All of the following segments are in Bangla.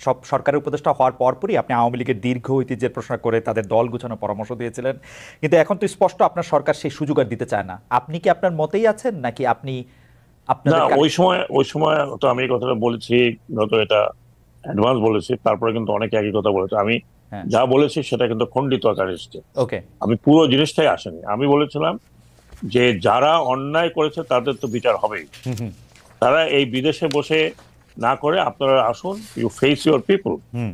সব সরকারের উপদেষ্টা হওয়ার পরপরই আপনি আওয়ামী লীগের দীর্ঘ ঐতিহ্যের প্রশ্ন করে তাদের দল গুছানোর পরামর্শ দিয়েছিলেন, কিন্তু এখন তো স্পষ্ট আপনার সরকার সেই সুযোগ আর দিতে চায় না। আপনি কি আপনার মতেই আছেন, নাকি আপনি না, আপনাদের ওই সময় তো আমি এই কথাটা বলেছি, হয়তো এটা অ্যাডভান্স বলেছি, তারপরে কিন্তু অনেকে একই কথা বলেছে। আমি হ্যাঁ, যা বলেছি সেটা কিন্তু খণ্ডিত আকারে এসেছে। ওকে, আমি পুরো জিনিসটাই আসেনি। আমি বলেছিলাম যে যারা অন্যায় করেছে তাদের তো বিচার হবেই। হুম হুম তারা এই বিদেশে বসে না করে আপনারা আসুন, ইউ ফেস ইউর পিপল। হুম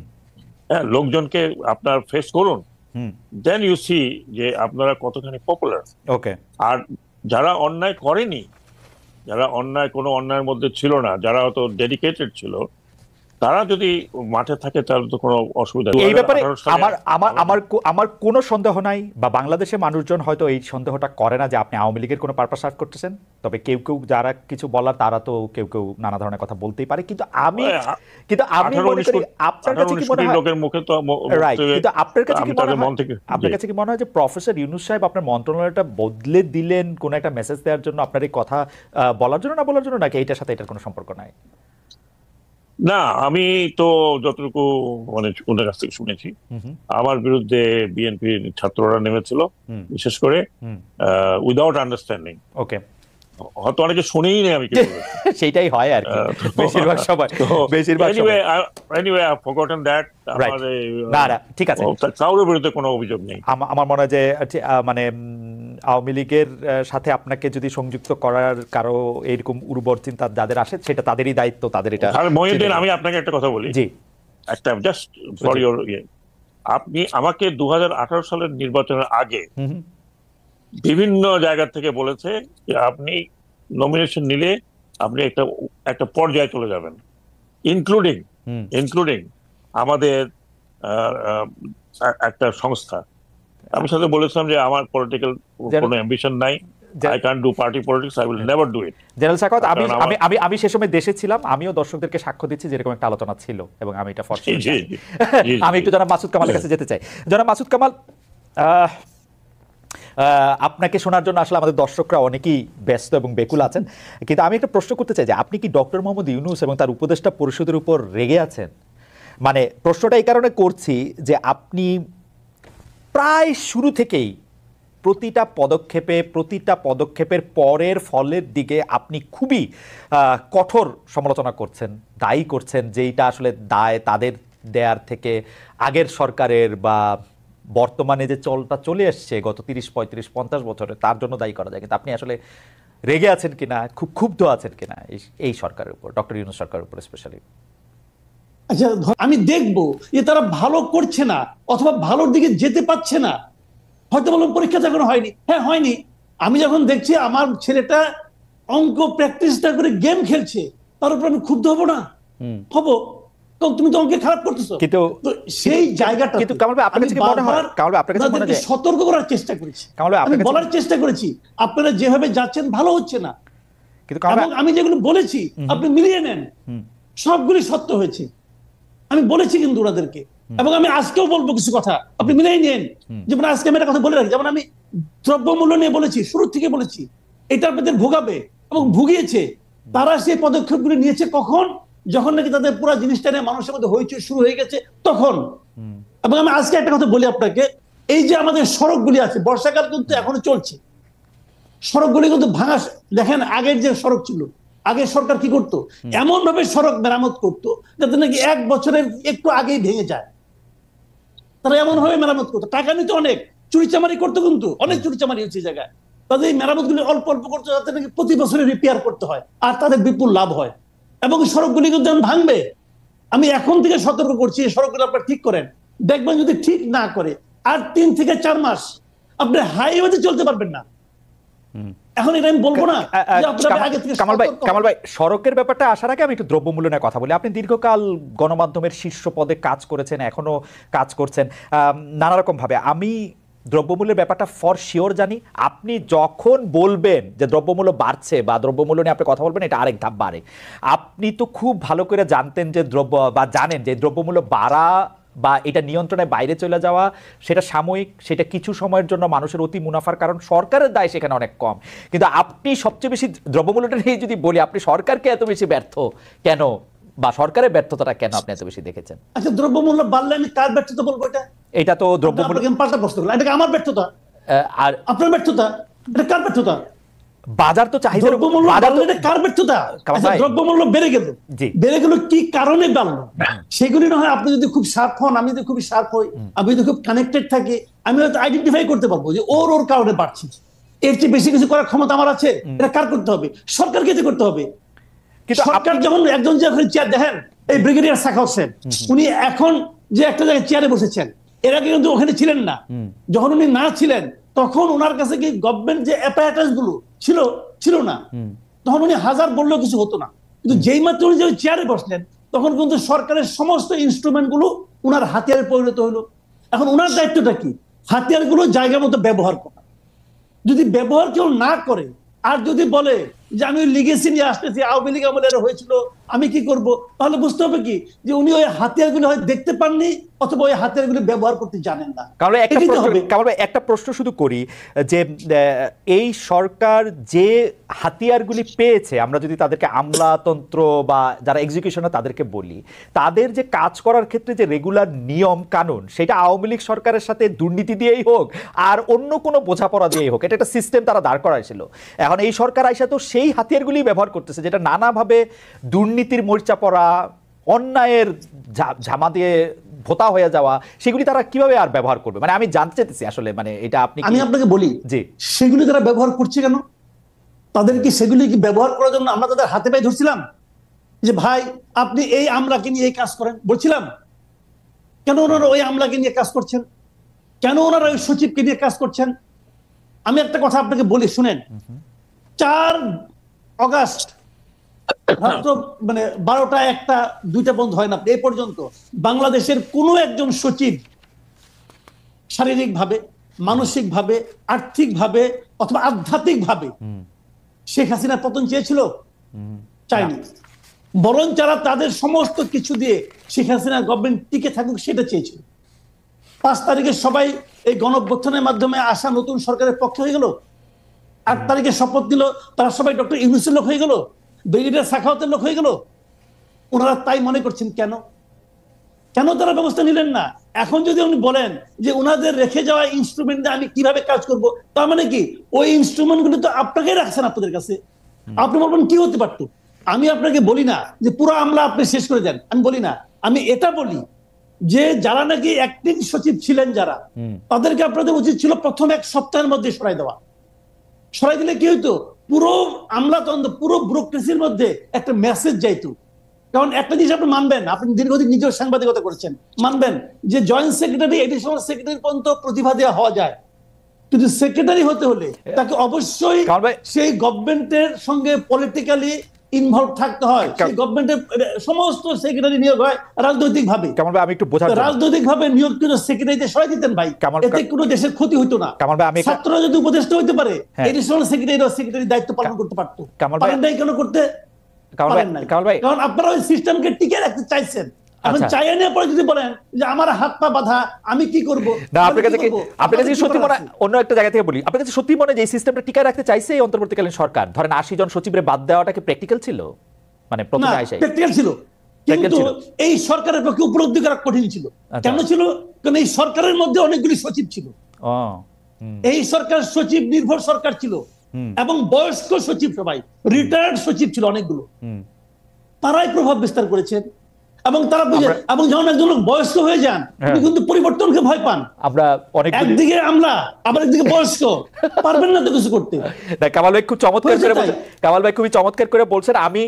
হ্যাঁ, লোকজনকে আপনার ফেস করুন, হুম দেন ইউ সি যে আপনারা কতখানি পপুলার। ওকে, আর যারা অন্যায় করেনি, যারা কোনো অন্যায়ের মধ্যে ছিল না, যারা হয়তো ডেডিকেটেড ছিল, তারা যদি মাঠে থাকে তাহলে তো কোনো অসুবিধা নেই। এই ব্যাপারে 2018 সালে আমার আমার আমাদের আমার আমার কোনো সন্দেহ নাই, বা বাংলাদেশের মানুষজন হয়তো এই সন্দেহটা করে না যে আপনি আওয়ামী লীগের কোনো পারপাস সার্ভ করতেছেন। তবে কেউ কেউ যারা কিছু বলার তারা তো কেউ কেউ নানা ধরনের কথা বলতেই পারে, কিন্তু আমি ওই মনে করি আপনার কাছে কি 18-19 মনে কোটি হয়, লোকের মুখে তো রাইট, কিন্তু আপনার কাছে কি আমি মনে তাদের হয়, মন থেকে আপনার কাছে কি মনে হয় যে প্রফেসর ইউনূস সাহেব আপনার মন্ত্রণালয়টা বদলে দিলেন কোন একটা মেসেজ দেওয়ার জন্য, আপনার এই কথা বলার জন্য, না বলার জন্য, নাকি এটার সাথে এটার কোনো সম্পর্ক নাই? না, আমি তো যতটুকু মানে ওদের কাছ থেকে শুনেছি, হুম হুম আমার বিরুদ্ধে বিএনপির ছাত্ররা নেমেছিল, হুম বিশেষ করে হুম উইদাউট আন্ডারস্ট্যান্ডিং। ওকে, হয়তো অনেকে শুনেই নেই আমি কি বলেছি। সেইটাই হয় আর কি বেশিরভাগ সময়, তো বেশিরভাগ এনিওয়ে, সময়, anyway I forgotten that. Right, আমার না না ঠিক আছে। কারোর বিরুদ্ধে কোনো অভিযোগ নেই। আমার মনে হয় যে মানে আওয়ামী লীগের সাথে আপনাকে যদি সংযুক্ত করার কারো এরকম উর্বর চিন্তা যাদের আসে, সেটা তাদেরই দায়িত্ব, তাদের এটা আর চিন্তা মহিউদ্দিন, করা। আমি আপনাকে একটা কথা বলি, জি একটা জাস্ট ফর জি ইউর আপনি আমাকে 2018 সালের নির্বাচনের আগে হুম হুম বিভিন্ন জায়গা থেকে বলেছে যে আপনি নমিনেশন নিলে আপনি একটা একটা পর্যায়ে চলে যাবেন, ইনক্লুডিং হুম ইনক্লুডিং আমাদের একটা সংস্থা। আমি সাথে বলেছিলাম যে আমার পলিটিক্যাল কোনো অ্যাম্বিশন নাই, I can do party politics, I will never do it. General Sakhawat, আমি কারণ আমি আমার আমি আমি সে সময় দেশে ছিলাম, আমিও দর্শকদেরকে সাক্ষ্য দিচ্ছি যেরকম একটা আলোচনা ছিল, এবং আমি এটা জি ফরচুনেটলি জি জানি। জি জি আমি জি একটু জনাব মাসুদ কামালের কাছে যেতে চাই। জনাব মাসুদ কামাল, আহ, আপনাকে শোনার জন্য আসলে আমাদের দর্শকরা অনেকেই ব্যস্ত এবং বেকুল আছেন, কিন্তু আমি একটা প্রশ্ন করতে চাই যে আপনি কি ডক্টর মোহাম্মদ ইউনূস এবং তার উপদেষ্টা পরিষদের উপর রেগে আছেন? মানে প্রশ্নটা এই কারণে করছি যে আপনি প্রায় শুরু থেকেই প্রতিটা পদক্ষেপের পরের ফলের দিকে আপনি খুবই কঠোর সমালোচনা করছেন, দায়ী করছেন, যেইটা আসলে দায় তাদের দেয়ার থেকে আগের সরকারের বা বর্তমানে যে চলটা চলে এসছে গত 30, 35, 50 বছরে, তার জন্য দায়ী করা যায়। কিন্তু আপনি আসলে রেগে আছেন কিনা, খুব ক্ষুব্ধ আছেন কিনা এই সরকারের উপর, ডক্টর ইউনূস সরকারের উপর স্পেশালি? আচ্ছা, আমি দেখবো যে তারা ভালো করছে না অথবা ভালোর দিকে যেতে পারছে না। হয়তো বললাম পরীক্ষা যখন হয়নি, হ্যাঁ হয়নি, আমি যখন দেখছি আমার ছেলেটা অঙ্ক প্র্যাকটিসটা করে গেম খেলছে, তার উপর আমি ক্ষুব্ধ হবো না? হবো, কারণ তুমি তো অঙ্কে খারাপ করতেছো। কিন্তু তো সেই জায়গাটা কিন্তু কামাল ভাই, আপনার কাছে কি মনে হয়, কামাল ভাই আপনার কাছে মনে হয় যে সতর্ক করার চেষ্টা করেছি, কামাল ভাই আমি আপনার কাছে, বলার চেষ্টা করেছি আপনারা যেভাবে যাচ্ছেন ভালো হচ্ছে না, কিন্তু কামাল এবং ভাই, আমি যেগুলো বলেছি আপনি মিলিয়ে নেন, সবগুলি সত্য হয়েছে। আমি বলেছি কিন্তু ওনাদেরকে, এবং আমি আজকেও বলবো কিছু কথা, আপনি মিলাই নিন। যেমন আজকে আমি একটা কথা বলে রাখি, যেমন আমি দ্রব্যমূল্য নিয়ে বলেছি, শুরু থেকে বলেছি এটা আপনাদের ভোগাবে, এবং ভুগিয়েছে। তারা সেই পদক্ষেপগুলি নিয়েছে কখন? যখন নাকি তাদের পুরো জিনিসটা নিয়ে মানুষের মধ্যে হইচই শুরু হয়ে গেছে তখন। এবং আমি আজকে একটা কথা বলি আপনাকে, এই যে আমাদের সড়কগুলি আছে, বর্ষাকাল কিন্তু এখনো চলছে, সড়কগুলি কিন্তু ভাঙা। দেখেন আগের যে সড়ক ছিল, আগের সরকার কি করতো, এমন ভাবে সড়ক মেরামত করতো যাতে নাকি 1 বছরের একটু আগেই ভেঙে যায়। তারা এমন ভাবে মেরামত করতো, টাকা নিতে অনেক, চুরিচামারি করতো, কিন্তু অনেক চুরিচামারি হচ্ছে জায়গায়। তাদের এই মেরামত গুলি অল্প অল্প করতো যাতে নাকি প্রতি বছরে রিপেয়ার করতে হয়, আর তাদের বিপুল লাভ হয়। এবং সড়কগুলি কিন্তু ভাঙবে। আমি এখন থেকে সতর্ক করছি, এই সড়কগুলো আপনারা ঠিক করেন। দেখবেন যদি ঠিক না করে, আর 3 থেকে 4 মাস আপনি হাইওয়েতে চলতে পারবেন না। এখন এটা আমি বলবো না যে আপনারা আগে থেকে কামাল ভাই, সড়কের ব্যাপারটা আসার আগে আমি একটু দ্রব্যমূল্য নিয়ে কথা বলি। আপনি দীর্ঘকাল গণমাধ্যমের শীর্ষ পদে কাজ করেছেন, এখনো কাজ করছেন নানা রকম ভাবে। আমি দ্রব্যমূল্যের ব্যাপারটা ফর শিওর জানি। আপনি যখন বলবেন যে দ্রব্যমূল্য বাড়ছে বা দ্রব্যমূল্য নিয়ে আপনি কথা বলবেন, এটা আরেক ধাপ বাড়ে। আপনি তো খুব ভালো করে জানতেন যে জানেন যে দ্রব্যমূল্য বাড়া বা এটা নিয়ন্ত্রণের বাইরে চলে যাওয়া সেটা সাময়িক, সেটা কিছু সময়ের জন্য মানুষের অতি মুনাফার কারণ, সরকারের দায় সেখানে অনেক কম। কিন্তু আপনি সবচেয়ে বেশি দ্রব্যমূল্যটা নিয়ে যদি বলি, আপনি সরকারকে এত বেশি ব্যর্থ কেন বা সরকারের ব্যর্থতাটা কেন আপনি এত বেশি দেখেছেন? আচ্ছা, দ্রব্যমূল্য বাড়লে আমি কার ব্যর্থতা বলবো? এটা তো দ্রব্যমূল্য পাল্টা প্রশ্ন করলাম, এটা কি আমার ব্যর্থতা? আর আপনার ব্যর্থতা? এটা কার ব্যর্থতা? বাজার তো চাহিদা, দ্রব্যমূল্য বাড়লে এটা কার ব্যর্থতা? আচ্ছা, দ্রব্যমূল্য বেড়ে গেল, বেড়ে গেল কি কারণে বাড়লো? সেগুলি না হয় আপনি যদি খুব শার্প হন, আমি যদি খুবই শার্প হই, আমি যদি খুব কানেক্টেড থাকি, আমি হয়তো আইডেন্টিফাই করতে পারবো যে ওর কারণে বাড়ছে। এর চেয়ে বেশি কিছু করার ক্ষমতা আমার আছে? এটা কার করতে হবে? সরকারকে তো করতে হবে। সরকার যেমন একজন যে চেয়ার দেখেন, এই ব্রিগেডিয়ার সাখাওয়াত হোসেন, উনি এখন যে একটা জায়গায় চেয়ারে বসেছেন, এর আগে কিন্তু ওখানে ছিলেন না। যখন উনি না ছিলেন তখন ওনার কাছে কি গভর্নমেন্ট যে অ্যাপারেটাস গুলো ছিল না, তখন উনি হাজার বললেও কিছু হতো না। কিন্তু যেই মাত্র উনি যে চেয়ারে বসলেন তখন কিন্তু সরকারের সমস্ত ইনস্ট্রুমেন্ট গুলো উনার হাতিয়ারে পরিণত হলো। এখন উনার দায়িত্বটা কি? হাতিয়ার গুলো জায়গা মতো ব্যবহার করা। যদি ব্যবহার কেউ না করে আর যদি বলে যে আমি লিগেসি নিয়ে আসতেছি, আওয়ামী লীগ আমলে হয়েছিল, আমি কি করব, তাহলে বুঝতে হবে কি যে উনি ওই হাতিয়ারগুলো হয়তো দেখতে পাননি অথবা ওই হাতিয়ারগুলো ব্যবহার করতে জানেন না। কারণ একটা প্রশ্ন শুধু করি যে এই সরকার যে হাতিয়ারগুলি পেয়েছে, আমরা যদি তাদেরকে আমলাতন্ত্র বা যারা এক্সিকিউশনে তাদেরকে বলি, তাদের যে কাজ করার ক্ষেত্রে যে রেগুলার নিয়ম কানুন, সেটা আওয়ামী লীগ সরকারের সাথে দুর্নীতি দিয়েই হোক আর অন্য কোনো বোঝাপড়া দিয়েই হোক, এটা একটা সিস্টেম তারা দাঁড় করাইছিল। এখন এই সরকার আইসা তো সেই হাতিয়ারগুলি ব্যবহার করতেছে, যেটা নানাভাবে দুর্নীতির মরিচা পড়া, অন্যায়ের ঝামা দিয়ে ভোতা হয়ে যাওয়া, সেগুলি তারা কিভাবে আর ব্যবহার করবে? মানে আমি জানতে চাইতেছি আসলে, মানে এটা আমি আপনাকে বলি যে সেগুলি তারা ব্যবহার করছে কেন? তাদের কি সেগুলি কি ব্যবহার করার জন্য আমরা তাদের হাতে পায়ে ধরছিলাম যে ভাই আপনি এই আমলাকে নিয়ে এই কাজ করেন? বলছিলাম? কেন ওনারা ওই আমলাকে নিয়ে কাজ করছেন? কেন ওনারা ওই সচিবকে নিয়ে কাজ করছেন? আমি একটা কথা আপনাকে বলি, শুনেন। 4 অগাস্ট রাত্র মানে 12টা 1টা 2টা বন্ধ হয় না এই পর্যন্ত বাংলাদেশের কোনো একজন সচিব শারীরিকভাবে, মানসিকভাবে, আর্থিকভাবে অথবা আধ্যাত্মিকভাবে শেখ হাসিনার পতন চেয়েছিল? চায়নি। বরং যারা তাদের সমস্ত কিছু দিয়ে শেখ হাসিনার গভর্নমেন্ট টিকে থাকুক সেটা চেয়েছিল। 5 তারিখে সবাই এই গণঅভ্যুত্থানের মাধ্যমে আসা নতুন সরকারের পক্ষে হয়ে গেল। 8 তারিখে শপথ নিল, তারা সবাই ডক্টর ইউনূসের লোক হয়ে গেল, ব্রিগেডিয়ার সাখাওয়াতের লোক হয়ে গেল। ওনারা তাই মনে করছেন কেন? কেন তারা ব্যবস্থা নিলেন না? এখন যদি উনি বলেন যে ওনাদের রেখে যাওয়া ইনস্ট্রুমেন্ট আমি কিভাবে কাজ করব, তার মানে কি ওই ইনস্ট্রুমেন্ট গুলো তো আপনাকেই রাখছেন আপনাদের কাছে। আপনি বলবেন কি হতে পারতো? আমি আপনাকে বলি না যে পুরো আমলা আপনি শেষ করে দেন, আমি বলি না। আমি এটা বলি যে যারা নাকি অ্যাক্টিং সচিব ছিলেন যারা, তাদেরকে আপনাদের উচিত ছিল প্রথম 1 সপ্তাহের মধ্যে সরাই দেওয়া। সরাই দিলে কি হইতো? পুরো আমলাতন্ত্র, পুরো ব্যুরোক্রেসির মধ্যে একটা মেসেজ যাইতো। কারণ একটা জিনিস আপনি মানবেন, আপনি দীর্ঘদিন নিজের সাংবাদিকতা করেছেন, মানবেন যে জয়েন্ট সেক্রেটারি, এডিশনাল সেক্রেটারি পর্যন্ত প্রতিভা দেওয়া হওয়া যায়, কিন্তু সেক্রেটারি হতে হলে তাকে অবশ্যই সেই গভর্নমেন্টের সঙ্গে পলিটিক্যালি ইনভলভ থাকতে হয়। সেই গভর্নমেন্টের সমস্ত সেক্রেটারি নিয়োগ হয় রাজনৈতিক ভাবে। আমি একটু বোঝার রাজনৈতিক ভাবে নিয়োগকৃত সেক্রেটারিতে সরাই দিতেন ভাই, এতে কোনো দেশের ক্ষতি হইতো না। ছাত্ররা যদি উপদেষ্টা হইতে পারে, এডিশনাল সেক্রেটারি দায়িত্ব পালন করতে পারতো। পারেন নাই কেন করতে? কারণ আপনারা ওই সিস্টেমকে টিকে রাখতে চাইছেন। এখন চাইয়ে নেওয়ার পরে যদি বলেন যে আমার হাত পা বাঁধা, আমি কি করব? না, আপনার কাছে সত্যি মনে, অন্য একটা জায়গা থেকে বলি, আপনার কাছে সত্যি মনে যে এই সিস্টেমটা টিকে রাখতে চাইছে এই অন্তর্বর্তীকালীন সরকার? ধরেন 80 জন সচিবের বাদ দেওয়াটা কি প্র্যাকটিক্যাল ছিল? মানে প্রথমে আইসাই প্র্যাকটিক্যাল ছিল, কিন্তু এই সরকারের পক্ষে উপলব্ধি করা কঠিন ছিল। কেন ছিল? কারণ এই সরকারের মধ্যে অনেকগুলি সচিব ছিল। এই সরকার সচিব নির্ভর সরকার ছিল এবং বয়স্ক সচিব, সবাই রিটায়ার্ড সচিব ছিল অনেকগুলো। তারাই প্রভাব বিস্তার করেছেন এবং তারা বুঝে, এবং যখন একজন লোক বয়স্ক হয়ে যান তিনি কিন্তু পরিবর্তনকে ভয় পান। আমরা অনেক একদিকে আমলা আবার একদিকে বয়স্ক, পারবেন না তো কিছু করতে। কামাল ভাই খুব চমৎকার করে বলছেন, কামাল ভাই খুবই চমৎকার করে বলছেন। আমি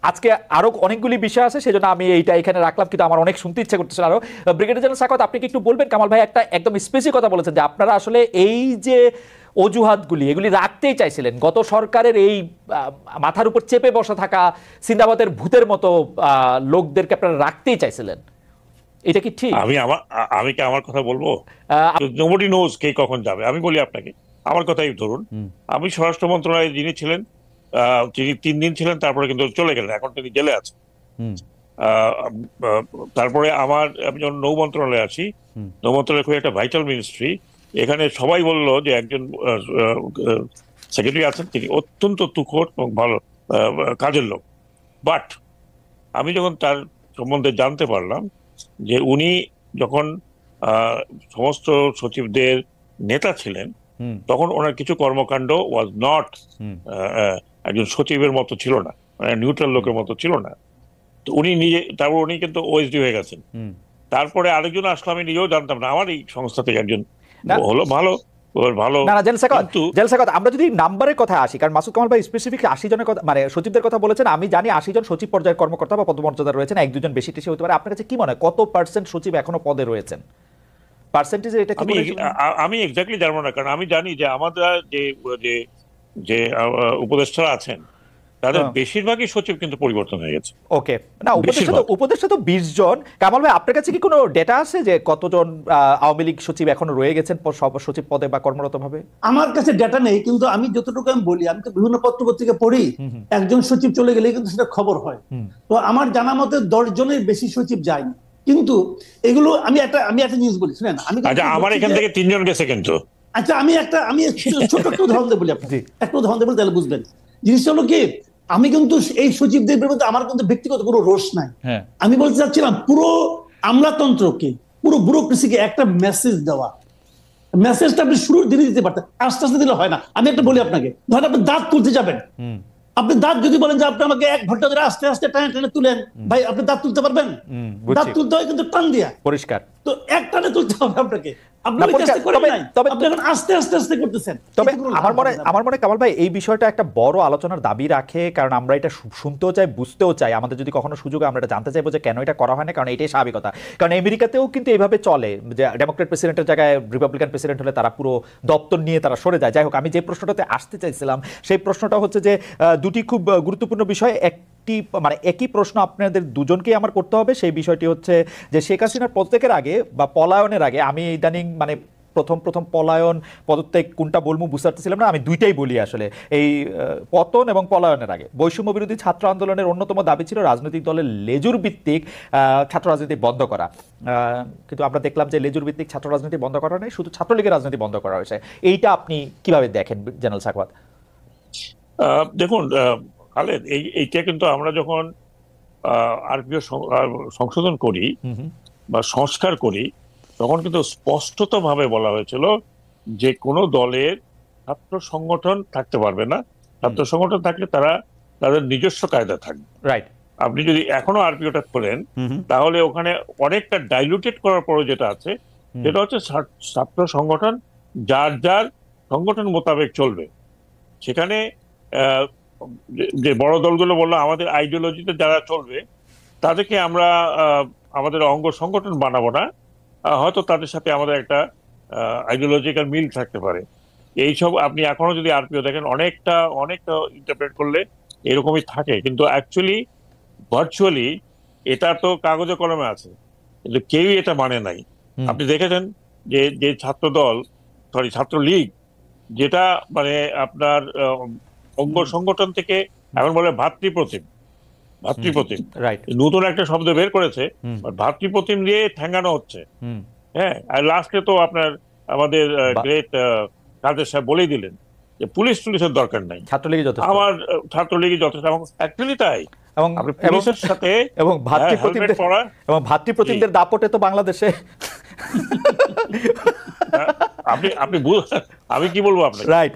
আজকে আরো অনেকগুলি বিষয় আছে, সেজন্য আমি এইটা এখানে রাখলাম, কিন্তু আমার অনেক শুনতে ইচ্ছা করতেছিল আরো। ব্রিগেডিয়ার জেনারেল সাখাওয়াত, আপনি কি একটু বলবেন? কামাল ভাই একটা একদম স্পেসিফিক কথা বলেছেন যে আপনারা আসলে এই যে অজুহাতগুলি এগুলি রাখতেই চাইছিলেন, গত সরকারের এই মাথার উপর চেপে বসা থাকা সিন্দাবাদের ভূতের মতো লোকদেরকে আপনারা রাখতেই চাইছিলেন, এটা কি ঠিক? আমি কি আমার কথা বলবো? নোবডি নোজ কে কখন যাবে। আমি বলি আপনাকে, আমার কথাই ধরুন, আমি স্বরাষ্ট্র মন্ত্রণালয়ে যিনি ছিলেন, তিনি 3 দিন ছিলেন, তারপরে কিন্তু চলে গেলেন, এখন তিনি জেলে আছেন। তারপরে আমি যখন নৌ মন্ত্রণালয়ে আছি, নৌ মন্ত্রণালয় খুবই একটা ভাইটাল মিনিস্ট্রি। এখানে সবাই বললো যে একজন সেক্রেটারি আছেন, তিনি অত্যন্ত তুখোড় এবং ভালো কাজের লোক। বাট আমি যখন তার সম্বন্ধে জানতে পারলাম যে উনি যখন সমস্ত সচিবদের নেতা ছিলেন, তখন ওনার কিছু কর্মকাণ্ড ওয়াজ নট একজন সচিবের মতো ছিল না, মানে নিউট্রাল লোকের মতো ছিল না। তো উনি নিজে, তারপর উনি কিন্তু ওএসডি হয়ে গেছেন। তারপরে আরেকজন আসলো, আমি নিজেও জানতাম না, আমার এই সংস্থা থেকে একজন হলো, ভালো ভালো। না জেল সাকাত, আমরা যদি নাম্বারের কথা আসি, কারণ মাসুদ কামাল ভাই স্পেসিফিক 80 জনের কথা, মানে সচিবদের কথা বলেছেন। আমি জানি 80 জন সচিব পর্যায়ের কর্মকর্তা বা পদমর্যাদা রয়েছেন, এক দুজন বেশি টেশি হতে পারে। আপনার কাছে কি মনে হয় কত পার্সেন্ট সচিব এখনো পদে রয়েছেন? পার্সেন্টেজে এটা কি আমি এক্স্যাক্টলি জানবো না, কারণ আমি জানি যে আমাদের যে যে যে উপদেষ্টারা আছেন তাদের বেশিরভাগই সচিব কিন্তু পরিবর্তন হয়ে গেছে। ওকে, না উপদেষ্টা তো 20 জন। কামাল ভাই, আপনার কাছে কি কোনো ডেটা আছে যে কতজন আওয়ামী লীগ সচিব এখনো রয়ে গেছেন সচিব পদে বা কর্মরত ভাবে? আমার কাছে ডেটা নেই, কিন্তু আমি যতটুকু আমি বলি, আমি তো বিভিন্ন পত্র পত্রিকা পড়ি, একজন সচিব চলে গেলে কিন্তু সেটা খবর হয়। তো আমার জানা মতে 10 জনের বেশি সচিব যায়নি। কিন্তু এগুলো আমি একটা জিনিস বলি, শুনেন। আচ্ছা, আমার এখান থেকে 3 জন গেছে কিন্তু। আচ্ছা, আমি ছোট একটা উদাহরণ দেবো আপনাকে, একটা উদাহরণ দেবো, তাহলে বুঝবেন। জিনিসটা হলো কি, আমি কিন্তু এই সচিবদের বিরুদ্ধে আমার কিন্তু ব্যক্তিগত কোনো রোষ নাই। আমি বলতে চাচ্ছিলাম পুরো আমলাতন্ত্রকে, পুরো ব্যুরোক্রেসিকে একটা মেসেজ দেওয়া। মেসেজটা আপনি শুরুর দিনে দিতে পারতেন, আস্তে আস্তে দিলে হয় না। আমি একটা বলি আপনাকে, ধরেন আপনি দাঁত তুলতে যাবেন, আপনি দাঁত যদি বলেন যে আপনি আমাকে 1 ঘন্টা ধরে আস্তে আস্তে টানে টানে তুলেন, ভাই আপনি দাঁত তুলতে পারবেন? দাঁত তুলতে হয় কিন্তু টান দিয়া, পরিষ্কার। তো এক টানে তুলতে হবে আপনাকে। আমার মনে কামাল ভাই এই বিষয়টা একটা বড় আলোচনার দাবি রাখে, কারণ আমরা এটা শুনতেও চাই, বুঝতেও চাই। আমাদের যদি কখনো সুযোগ, আমরা এটা জানতে চাইবো যে কেন এটা করা হয় না, কারণ এটাই স্বাভাবিকতা। কারণ আমেরিকাতেও কিন্তু এইভাবে চলে যে ডেমোক্রেট প্রেসিডেন্টের জায়গায় রিপাবলিকান প্রেসিডেন্ট হলে তারা পুরো দপ্তর নিয়ে তারা সরে যায়। যাই হোক, আমি যে প্রশ্নটাতে আসতে চাইছিলাম সেই প্রশ্নটা হচ্ছে যে দুটি খুব গুরুত্বপূর্ণ বিষয়। মানে একই প্রশ্ন আপনাদের দুজনকেই আমার করতে হবে। সেই বিষয়টি হচ্ছে যে শেখ হাসিনার পদত্যাগের আগে বা পলায়নের আগে, আমি ইদানিং মানে প্রথম পলায়ন পদত্যাগ কোনটা বলবো বুঝতে পারতেছিলাম না, আমি দুইটাই বলি আসলে। এই পতন এবং পলায়নের আগে বৈষম্য বিরোধী ছাত্র আন্দোলনের অন্যতম দাবি ছিল রাজনৈতিক দলের লেজুর ভিত্তিক ছাত্র রাজনীতি বন্ধ করা। কিন্তু আমরা দেখলাম যে লেজুর ভিত্তিক ছাত্র রাজনীতি বন্ধ করা নেই, শুধু ছাত্রলীগের রাজনীতি বন্ধ করা হয়েছে। এইটা আপনি কিভাবে দেখেন জেনারেল সাখাওয়াত? দেখুন খালেদ, এইটা কিন্তু আমরা যখন আরপিও সংশোধন করি বা সংস্কার করি, তখন কিন্তু স্পষ্টতভাবে বলা হয়েছিল যে কোনো দলের ছাত্র সংগঠন থাকতে পারবে না। ছাত্র সংগঠন থাকলে তারা তাদের নিজস্ব কায়দা থাকবে। রাইট। আপনি যদি এখনো আরপিওটা করেন, তাহলে ওখানে অনেকটা ডাইলুটেড করার পরে যেটা আছে সেটা হচ্ছে ছাত্র সংগঠন যার যার সংগঠন মোতাবেক চলবে। সেখানে যে বড় দলগুলো বললো আমাদের আইডিওলজিতে যারা চলবে তাদেরকে আমরা আমাদের অঙ্গ সংগঠন বানাবো না, হয়তো তাদের সাথে আমাদের একটা আইডিওলজিক্যাল মিল থাকতে পারে। এইসব আপনি এখনো যদি আরপিও দেখেন, অনেকটা ইন্টারপ্রেট করলে এরকমই থাকে, কিন্তু অ্যাকচুয়ালি ভার্চুয়ালি এটা তো কাগজে কলমে আছে, কিন্তু কেউই এটা মানে নাই। আপনি দেখেছেন যে ছাত্রলীগ যেটা মানে আপনার অঙ্গ সংগঠন থেকে এখন বলে ভাতৃপ্রতিম, নতুন একটা শব্দ বের করেছে, ভাতৃপ্রতিম দিয়ে ঠেঙ্গানো হচ্ছে। হ্যাঁ, আর লাস্টে তো আপনার আমাদের গ্রেট কাদের সাহেব বলেই দিলেন যে পুলিশের দরকার নাই, আমার ছাত্রলীগই যথেষ্ট। এবং অ্যাকচুয়ালি তাই, এবং পুলিশের সাথে এবং ভাতৃপ্রতিমদের দাপটে তো বাংলাদেশে আমি কি বলবো আপনাকে, রাইট,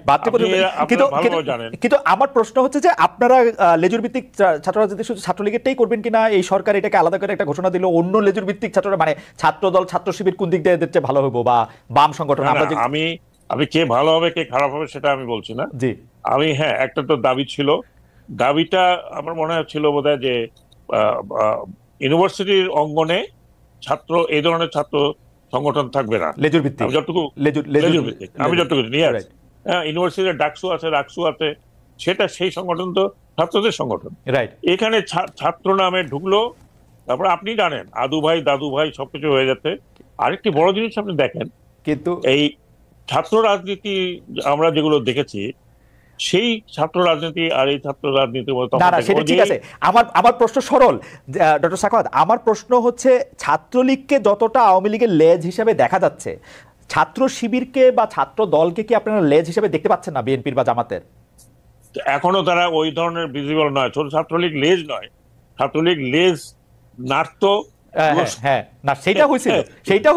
কিন্তু আমার প্রশ্ন হচ্ছে যে আপনারা লেজুর ভিত্তিক ছাত্র রাজনীতি শুধু ছাত্রলীগেরটাই করবেন কিনা? এই সরকার এটাকে আলাদা করে একটা ঘোষণা দিল, অন্য লেজুর ভিত্তিক ছাত্ররা মানে ছাত্র দল ছাত্র শিবির কোন দিক দিয়ে এদের চেয়ে ভালো হইব বা বাম সংগঠন? আমি কে ভালো হবে কে খারাপ হবে সেটা আমি বলছি না। জি, আমি একটা তো দাবি ছিল, দাবিটা আমার মনে হচ্ছিল বোধহয় যে ইউনিভার্সিটির অঙ্গনে এই ধরনের ছাত্র সংগঠন থাকবে না, লেজুর ভিত্তিক। আমি যতটুকু ইউনিভার্সিটির ডাকসু আছে, সেটা সেই সংগঠন তো ছাত্রদের সংগঠন। এখানে ছাত্র নামে ঢুকলো, তারপর আপনি জানেন দাদু ভাই সবকিছু হয়ে যাচ্ছে। আরেকটি বড় জিনিস আপনি দেখেন, কিন্তু এই ছাত্র রাজনীতি আমরা যেগুলো দেখেছি, সেই ছাত্র রাজনীতি আর এই ছাত্র রাজনীতির মধ্যে ঠিক আছে। আমার প্রশ্ন সরল ডক্টর সাখাওয়াত, আমার প্রশ্ন হচ্ছে ছাত্রলীগকে যতটা আওয়ামী লীগের লেজ হিসেবে দেখা যাচ্ছে, ছাত্র শিবিরকে বা ছাত্র দলকে কি আপনারা লেজ হিসেবে দেখতে পাচ্ছেন না বিএনপির বা জামাতের? এখনো তারা ওই ধরনের ভিজিবল নয়। ছোট ছাত্রলীগ লেজ নয়, ছাত্রলীগ লেজ নাড়তো। হ্যাঁ, না সেইটা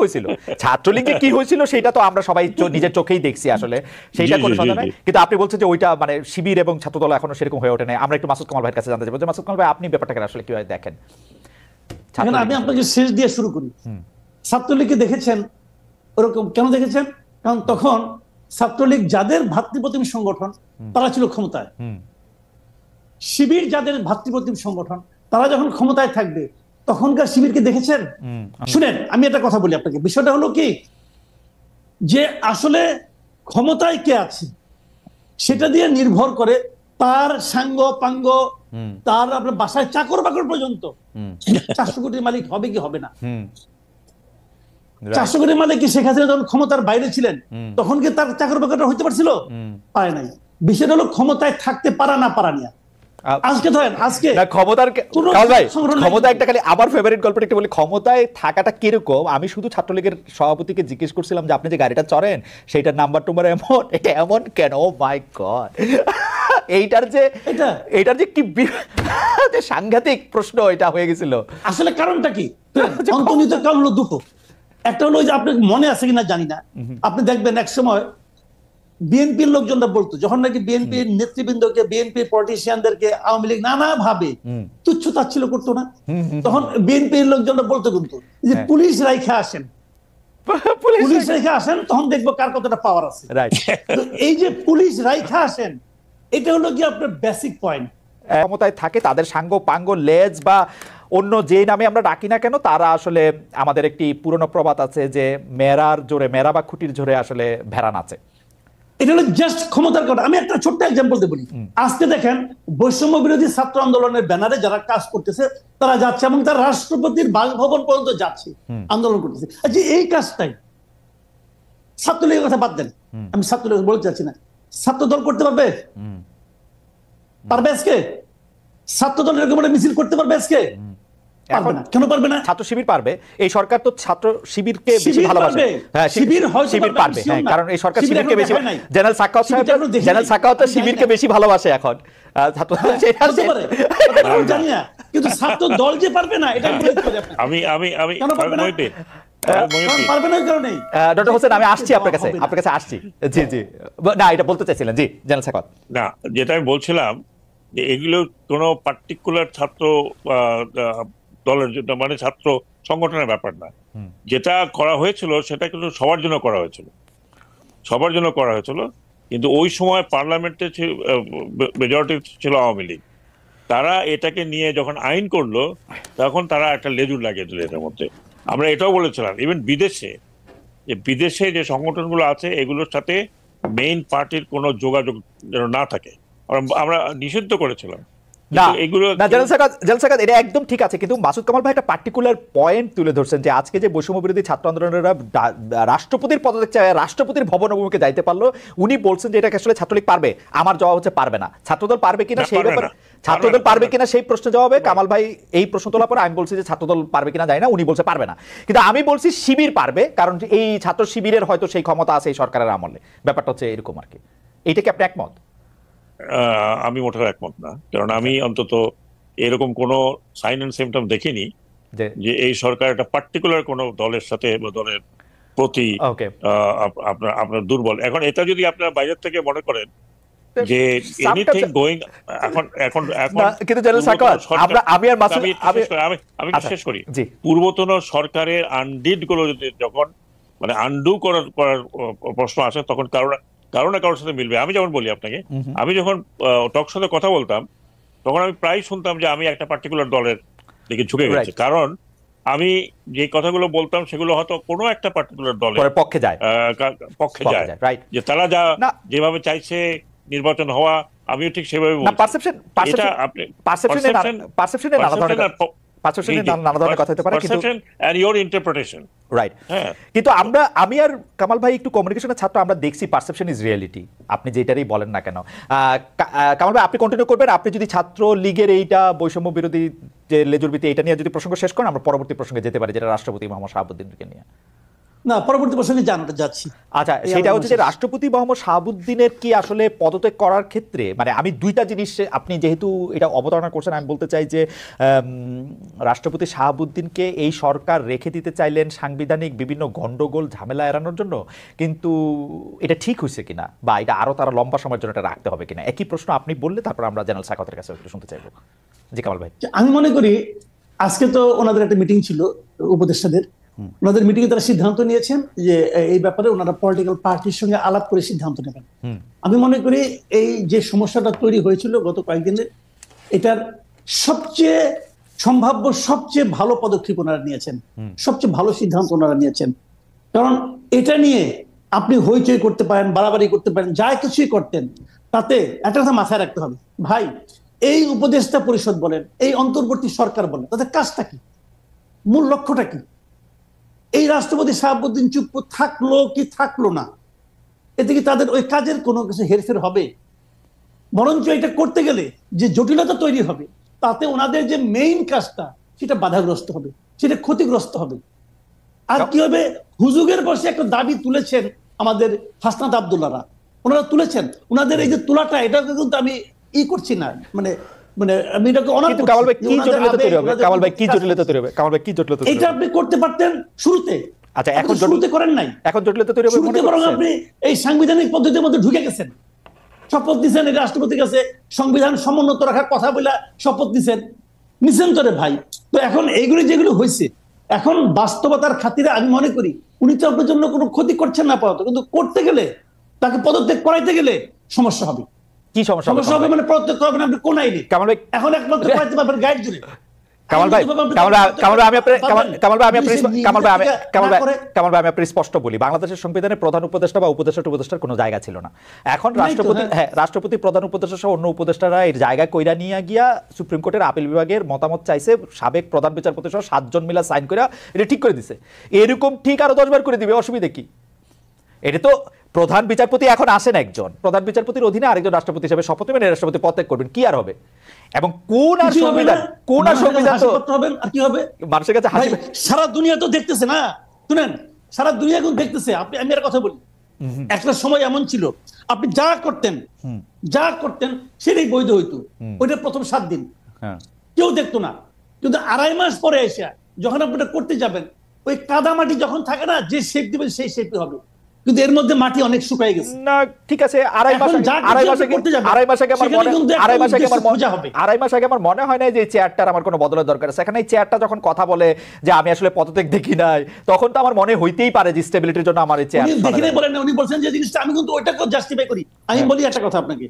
হয়েছিল ছাত্রলীগে কি হয়েছিল সেটা তো আমরা সবাই নিজের চোখেই দেখছি আসলে, সেইটা কোনো সন্দেহ নাই। কিন্তু আপনি বলছেন যে ওইটা মানে শিবির এবং ছাত্রদল এখনো সেরকম হয়ে ওঠে নাই। আমরা একটু মাসুদ কামাল ভাইয়ের কাছে জানতে চাইবো যে মাসুদ কামাল ভাই আপনি ব্যাপারটাকে আসলে কিভাবে দেখেন? আমি আপনাকে শেষ দিয়ে শুরু করি। ছাত্রলীগকে দেখেছেন ওরকম কেন দেখেছেন? কারণ তখন ছাত্রলীগ যাদের ভাতৃপ্রতিম সংগঠন তারা ছিল ক্ষমতায়, শিবির যাদের ভাতৃপ্রতিম সংগঠন তারা যখন ক্ষমতায় থাকবে তখনকার শিবিরকে দেখেছেন? শুনেন আমি একটা কথা বলি আপনাকে, বিষয়টা হলো কি যে আসলে ক্ষমতায় কে আছে সেটা দিয়ে নির্ভর করে তার সাঙ্গ পাঙ্গ, তার আপনার বাসায় চাকর বাকর পর্যন্ত 400 কোটির মালিক হবে কি হবে না। 400 কোটির মালিক কি শেখ হাসিনা যখন ক্ষমতার বাইরে ছিলেন তখন কি তার চাকর বাকরটা হইতে পারছিল? পারে নাই। বিষয়টা হলো ক্ষমতায় থাকতে পারা না পারা নিয়ে। আজকে ধরেন আজকে ক্ষমতা একটা খালি আমার ফেভারিট গল্পটা একটু বলি, ক্ষমতায় থাকাটা কিরকম। আমি শুধু ছাত্রলীগের সভাপতিকে জিজ্ঞেস করছিলাম যে আপনি যে গাড়িটা চড়েন সেইটার নাম্বার টুম্বার এমন, এটা এমন কেন? ও মাই গড, এইটার যে কি সাংঘাতিক প্রশ্ন এটা হয়ে গেছিল। আসলে কারণটা কি? অন্তর্নিহিত কারণ হলো দুটো। একটা হলো যে আপনার মনে আছে কিনা জানি না, আপনি দেখবেন এক সময় বিএনপির লোকজনরা বলতো যখন নাকি বিএনপির নেতৃবৃন্দকে, বিএনপির পলিটিশিয়ানদেরকে আওয়ামী লীগ নানা ভাবে তুচ্ছ তাচ্ছিল্য করতো না, তখন বিএনপির লোকজনরা বলতো কিন্তু যে পুলিশ রাইখা আসেন, পুলিশ রাইখা আসেন, তখন দেখবো কার কতটা পাওয়ার আছে। এই যে পুলিশ রাইখা আসেন, এটা হলো কি আপনার বেসিক পয়েন্ট। ক্ষমতায় থাকে তাদের সাঙ্গ পাঙ্গ লেজ বা অন্য যে নামে আমরা ডাকি না কেন, তারা আসলে আমাদের একটি পুরনো প্রবাদ আছে যে মেরার জোরে, মেরা বা খুঁটির জোরে আসলে ভেড়া নাচে। এটা হলো জাস্ট ক্ষমতার কথা। আমি একটা ছোট্ট এক্সাম্পল দিয়ে বলি। আজকে দেখেন বৈষম্য বিরোধী ছাত্র আন্দোলনের ব্যানারে যারা কাজ করতেছে তারা যাচ্ছে এবং তারা রাষ্ট্রপতির বাসভবন পর্যন্ত যাচ্ছে, আন্দোলন করতেছে। আচ্ছা এই কাজটাই ছাত্রলীগের কথা বাদ দেন, আমি ছাত্রলীগ বলতে চাচ্ছি না, ছাত্র দল করতে পারবে? পারবে আজকে? ছাত্র দল এরকম একটা মিছিল করতে পারবে আজকে? পারবে না। কেন পারবে না? ছাত্র শিবির পারবে। এই সরকার তো ছাত্র শিবিরকে বেশি ভালোবাসে। হ্যাঁ, শিবির পারবে, হ্যাঁ, কারণ এই সরকার শিবিরকে বেশি, জেনারেল সাখাওয়াত সাহেব, জেনারেল সাখাওয়াত শিবিরকে বেশি ভালোবাসে এখন। ছাত্র জানি না, কিন্তু ছাত্র দল যে পারবে না এটা আমি পারবে না কারণে। ডক্টর হোসেন আমি আসছি আপনার কাছে আসছি। জি জি, না এটা বলতে চাইছিলেন। জি জেনারেল সাখাওয়াত। না, যেটা আমি বলছিলাম যে এগুলো কোনো পার্টিকুলার ছাত্র দলের জন্য, মানে ছাত্র সংগঠনের ব্যাপার না। যেটা করা হয়েছিল সেটা কিন্তু সবার জন্য করা হয়েছিল, সবার জন্য করা হয়েছিল। কিন্তু ওই সময় পার্লামেন্টে মেজরিটি ছিল আওয়ামী লীগ। তারা এটাকে নিয়ে যখন আইন করলো তখন তারা একটা লেজুর লাগিয়ে দিল এটার মধ্যে। আমরা এটাও বলেছিলাম ইভেন বিদেশে যে সংগঠনগুলো আছে এগুলোর সাথে মেইন পার্টির কোনো যোগাযোগ যেন না থাকে, আমরা নিষিদ্ধ করেছিলাম। এটা একদম ঠিক আছে, কিন্তু মাসুদ কামাল ভাই একটা পার্টিকুলার পয়েন্ট তুলে ধরছেন যে আজকে যে বৈষম্য বিরোধী ছাত্র আন্দোলনেরা রাষ্ট্রপতির পদত্যাগ চায়, রাষ্ট্রপতির ভবন অভিমুখে যাইতে পারলো, উনি বলছেন যে এটাকে আসলে ছাত্রলীগ পারবে। আমার জবাব হচ্ছে পারবে না। ছাত্রদল পারবে কিনা সেই ব্যাপারে, ছাত্রদল পারবে কিনা সেই প্রশ্ন জবাবে কামাল ভাই এই প্রশ্ন তোলার পরে আমি বলছি যে ছাত্রদল পারবে কিনা জানি না, উনি বলছে পারবে না। কিন্তু আমি বলছি শিবির পারবে, কারণ এই ছাত্র শিবিরের হয়তো সেই ক্ষমতা আছে এই সরকারের আমলে। ব্যাপারটা হচ্ছে এরকম আর কি। এইটা কি আপনি একমত? আমি মোটেও একমত না, কারণ আমি অন্তত এরকম কোনো সাইন এন্ড সিম্পটম দেখিনি যে এই সরকার একটা পার্টিকুলার কোনো দলের সাথে বা দলের প্রতি আপনার দুর্বল। এখন এটা যদি আপনারা বাইরের থেকে মনে করেন যে এনিথিং গোয়িং এখন কিন্তু জেনারেল সাখাওয়াত আমি আর মাসুদ আমি শেষ করি। পূর্বতন সরকারের আনডিড গুলো যখন মানে আনডু করার প্রশ্ন আসে তখন কারো না কারোর সাথে মিলবে। আমি যেমন বলি আপনাকে, আমি যখন টক সাথে কথা বলতাম তখন আমি প্রায় শুনতাম যে আমি একটা পার্টিকুলার দলের দিকে ঝুঁকে গেছি, কারণ আমি যে কথাগুলো বলতাম সেগুলো হয়তো কোনো একটা পার্টিকুলার দলের পক্ষে যায়, যে তারা যেভাবে চাইছে নির্বাচন হওয়া আমিও ঠিক সেভাবে কিন্তু আমি আর কামাল ভাই একটু কমিউনিকেশনের ছাত্র, আমরা দেখছি পারসেপশন ইজ রিয়েলিটি। আপনি যেটারই বলেন না কেন, কামাল ভাই আপনি কন্টিনিউ করবেন। আপনি যদি ছাত্র লীগের এইটা বৈষম্য বিরোধী যে লেজুর ভিত্তি এটা নিয়ে যদি প্রসঙ্গ শেষ করেন, আমরা পরবর্তী প্রসঙ্গে যেতে পারি, যেটা রাষ্ট্রপতি মোহাম্মদ শাহাবুদ্দিনকে নিয়ে। না, পরবর্তী প্রসঙ্গে যাচ্ছি। আচ্ছা, সেটা হচ্ছে যে রাষ্ট্রপতি মোহাম্মদ শাহাবুদ্দিনের কি আসলে পদত্যাগ করার ক্ষেত্রে, মানে আমি দুইটা জিনিস, আপনি যেহেতু এটা অবতারণা করছেন, আমি বলতে চাই যে রাষ্ট্রপতি শাহাবুদ্দিনকে এই সরকার রেখে দিতে চাইলেন সাংবিধানিক বিভিন্ন গন্ডগোল ঝামেলা এড়ানোর জন্য, কিন্তু এটা ঠিক হয়েছে কিনা, বা এটা আরো তারা লম্বা সময়ের জন্য এটা রাখতে হবে কিনা, একই প্রশ্ন আপনি বললে তারপর আমরা জেনারেল সাখাওয়াতের কাছে একটু শুনতে চাইবো। জি কামাল ভাই। আমি মনে করি আজকে তো ওনাদের একটা মিটিং ছিল উপদেষ্টাদের, ওনাদের মিটিংয়ে তারা সিদ্ধান্ত নিয়েছেন যে এই ব্যাপারে ওনারা পলিটিক্যাল পার্টির সঙ্গে আলাপ করে সিদ্ধান্ত নেবেন। আমি মনে করি এই যে সমস্যাটা তৈরি হয়েছিল গত কয়েকদিনে, এটার সবচেয়ে সম্ভাব্য সবচেয়ে ভালো পদক্ষেপ ওনারা নিয়েছেন, সবচেয়ে ভালো সিদ্ধান্ত ওনারা নিয়েছেন। কারণ এটা নিয়ে আপনি হইচই করতে পারেন, বাড়াবাড়ি করতে পারেন, যা কিছুই করতেন, তাতে একটা কথা মাথায় রাখতে হবে ভাই, এই উপদেষ্টা পরিষদ বলেন, এই অন্তর্বর্তী সরকার বলেন, তাদের কাজটা কি, মূল লক্ষ্যটা কি? এই রাষ্ট্রপতি শাহাবুদ্দিন চুপ থাকলো কি থাকলো না, এতে কি তাদের ওই কাজের কোনো কিছু হেরফের হবে? বরঞ্চ এটা করতে গেলে যে জটিলতা তৈরি হবে, তাতে ওনাদের যে মেইন কাজটা সেটা বাধাগ্রস্ত হবে, সেটা ক্ষতিগ্রস্ত হবে। আর কি হবে, হুজুগের বসে একটা দাবি তুলেছেন আমাদের হাসনাত আব্দুল্লাহরা, ওনারা তুলেছেন, ওনাদের এই যে তোলাটা, এটা কিন্তু আমি করছি না, মানে আমি এটাকে অনার করছি। কামাল ভাই, কি জটিলতা তৈরি হবে? কামাল ভাই, কি জটিলতা তৈরি হবে? কামাল ভাই, কি জটিলতা তৈরি হবে? এটা আপনি করতে পারতেন শুরুতে। আচ্ছা, এখন শুরুতে করেন নাই, এখন জটিলতা তৈরি হবে মনে বরং করছেন? আপনি এই সাংবিধানিক পদ্ধতির মধ্যে ঢুকে গেছেন, শপথ দিচ্ছেন এই রাষ্ট্রপতির কাছে সংবিধান সমুন্নত রাখার কথা বলে শপথ নিছেন তো রে ভাই। তো এখন এইগুলি যেগুলো হয়েছে, এখন বাস্তবতার খাতিরে আমি মনে করি উনি তো আপনার জন্য কোনো ক্ষতি করছেন না পাওয়া, কিন্তু করতে গেলে, তাকে পদত্যাগ করাইতে গেলে সমস্যা হবে। কি সমস্যা হবে? মানে পদত্যাগ করবেন আপনি কোন আইনে? কামাল ভাই, এখন একমাত্র করাইতে পারবেন গাইড জুড়ে। কামাল ভাই, আমি আপনার স্পষ্ট বলি, বাংলাদেশের সংবিধানে প্রধান উপদেষ্টা বা উপদেষ্টার কোনো জায়গা ছিল না। এখন রাষ্ট্রপতি প্রধান উপদেষ্টা সহ অন্য উপদেষ্টারা এর জায়গা কইরা নিয়ে গিয়া সুপ্রিম কোর্টের আপিল বিভাগের মতামত চাইছে, সাবেক প্রধান বিচারপতি সহ 7 জন মিলা সাইন করে এটা ঠিক করে দিছে। এরকম ঠিক আরো 10 বার করে দিবে, অসুবিধা কি? এটা তো প্রধান বিচারপতি এখন আসেন, একজন প্রধান বিচারপতির অধীনে আরেকজন রাষ্ট্রপতি হিসেবে শপথ নেবেন, রাষ্ট্রপতি পদত্যাগ করবেন, কি আর হবে? এবং কোন আর সংবিধান হবেন আর কি হবে? মানুষের কাছে হাসি। সারা দুনিয়া তো দেখতেছে না, শুনেন, সারা দুনিয়া এখন দেখতেছে। আমি আর কথা বলি, একটা সময় এমন ছিল আপনি যা করতেন সেটাই বৈধ হইতো। ওইটা প্রথম 7 দিন কেউ দেখতো না, কিন্তু 2.5 মাস পরে এসে যখন আপনি এটা করতে যাবেন, ওই কাদামাটি যখন থাকে না, যে শেপ দিবেন সেই শেপই হবে, কিন্তু এর মধ্যে মাটি অনেক শুকায় গেছে। না ঠিক আছে, 2.5 মাস আগে আমার মনে হয় না যে চেয়ারটার আমার কোনো বদলের দরকার আছে। এখানে এই চেয়ারটা যখন কথা বলে যে আমি আসলে পদত্যাগ দেখি নাই, তখন তো আমার মনে হইতেই পারে যে স্টেবিলিটির জন্য আমার এই চেয়ার দেখি নাই বলেন না, উনি বলছেন যে জিনিসটা, আমি কিন্তু ওইটাকে জাস্টিফাই করি। আমি বলি একটা কথা আপনাকে,